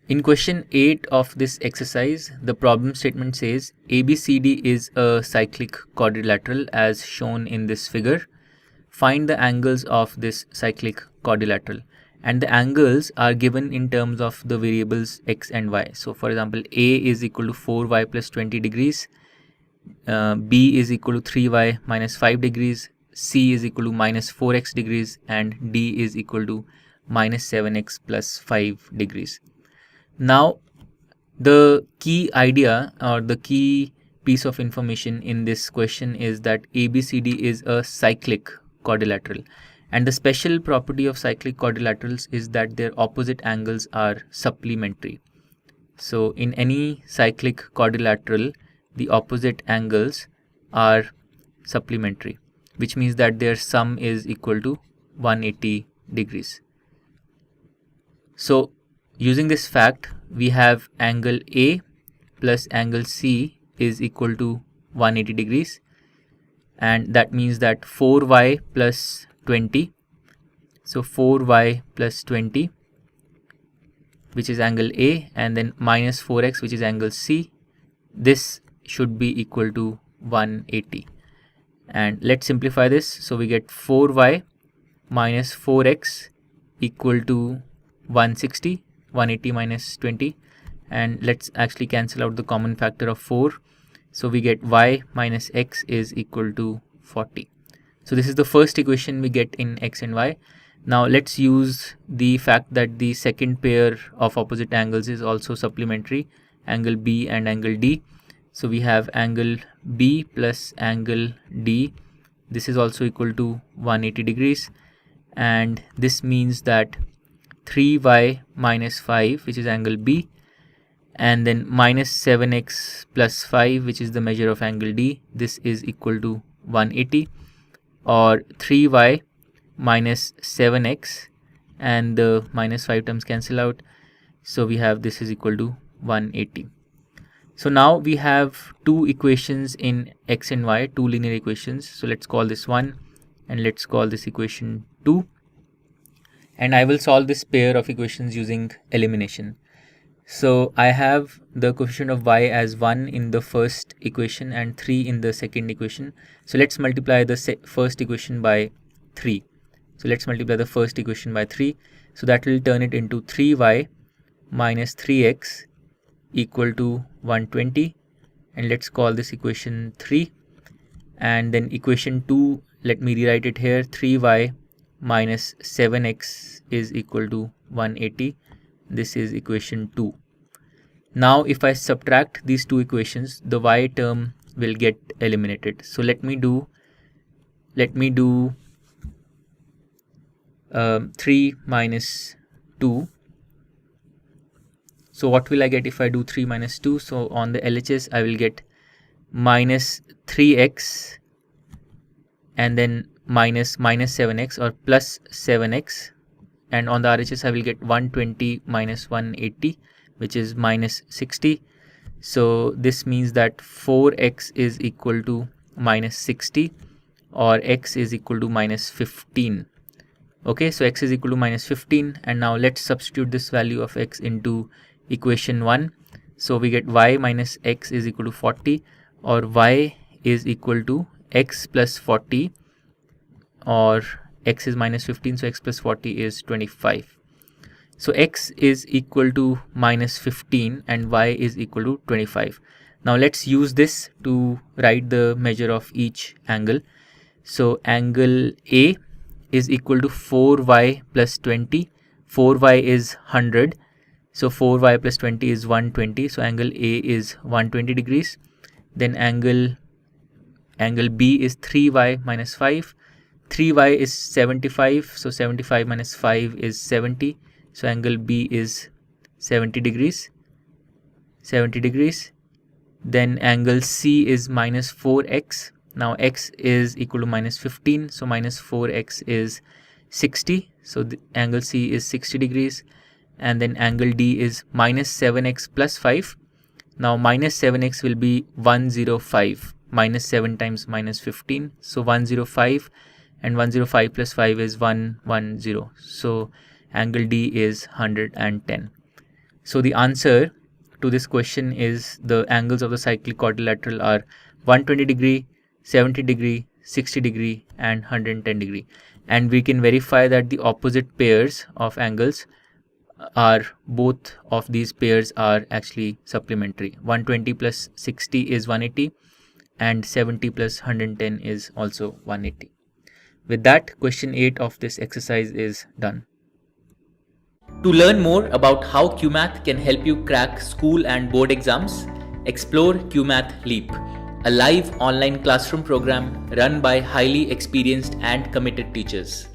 In question 8 of this exercise, the problem statement says ABCD is a cyclic quadrilateral as shown in this figure. Find the angles of this cyclic quadrilateral, and the angles are given in terms of the variables x and y. So for example, A is equal to 4y plus 20 degrees, B is equal to 3y minus 5 degrees, C is equal to minus 4x degrees, and D is equal to minus 7x plus 5 degrees. Now, the key idea or the key piece of information in this question is that ABCD is a cyclic quadrilateral, and the special property of cyclic quadrilaterals is that their opposite angles are supplementary. So in any cyclic quadrilateral, the opposite angles are supplementary, which means that their sum is equal to 180 degrees. So using this fact, we have angle A plus angle C is equal to 180 degrees, and that means that 4y plus 20, so 4y plus 20, which is angle A, and then minus 4x, which is angle C, this should be equal to 180. And let's simplify this. So we get 4y minus 4x equal to 160, 180 minus 20, and let's actually cancel out the common factor of 4. So we get y minus x is equal to 40. So this is the first equation we get in x and y. Now let's use the fact that the second pair of opposite angles is also supplementary, angle B and angle D. So we have angle B plus angle D. This is also equal to 180 degrees, and this means that 3y minus 5, which is angle B, and then minus 7x plus 5, which is the measure of angle D, this is equal to 180, or 3y minus 7x, and the minus 5 terms cancel out, so we have this is equal to 180. So now we have two equations in x and y, two linear equations. So let's call this 1 and let's call this equation 2. And I will solve this pair of equations using elimination. So I have the coefficient of y as 1 in the first equation and 3 in the second equation. So let's multiply the first equation by 3. So let's multiply the first equation by 3. So that will turn it into 3y minus 3x equal to 120. And let's call this equation 3. And then equation 2, let me rewrite it here. 3y minus 7x is equal to 180. This is equation 2. Now if I subtract these two equations, the y term will get eliminated. So let me do 3 minus 2. So what will I get if I do 3 minus 2? So on the LHS I will get minus 3x and then minus 7x or plus 7x, and on the RHS I will get 120 minus 180, which is minus 60. So this means that 4x is equal to minus 60, or x is equal to minus 15. Okay, so x is equal to minus 15, and now let's substitute this value of x into equation 1. So we get y minus x is equal to 40, or y is equal to x plus 40, or x is minus 15, so x plus 40 is 25. So x is equal to minus 15 and y is equal to 25. Now let's use this to write the measure of each angle. So angle A is equal to 4y plus 20. 4y is 100. So 4y plus 20 is 120. So angle A is 120 degrees. Then angle B is 3y minus 5. 3y is 75. So 75 minus 5 is 70. So angle B is 70 degrees. 70 degrees. Then angle C is minus 4x. Now x is equal to minus 15. So minus 4x is 60. So the angle C is 60 degrees. And then angle D is minus 7x plus 5. Now minus 7x will be 105. Minus 7 times minus 15. So 105. And 105 plus 5 is 110. So angle D is 110. So the answer to this question is the angles of the cyclic quadrilateral are 120 degree, 70 degree, 60 degree and 110 degree. And we can verify that the opposite pairs of angles are, both of these pairs are actually supplementary. 120 plus 60 is 180 and 70 plus 110 is also 180. With that, question 8 of this exercise is done. To learn more about how QMath can help you crack school and board exams, explore QMath Leap, a live online classroom program run by highly experienced and committed teachers.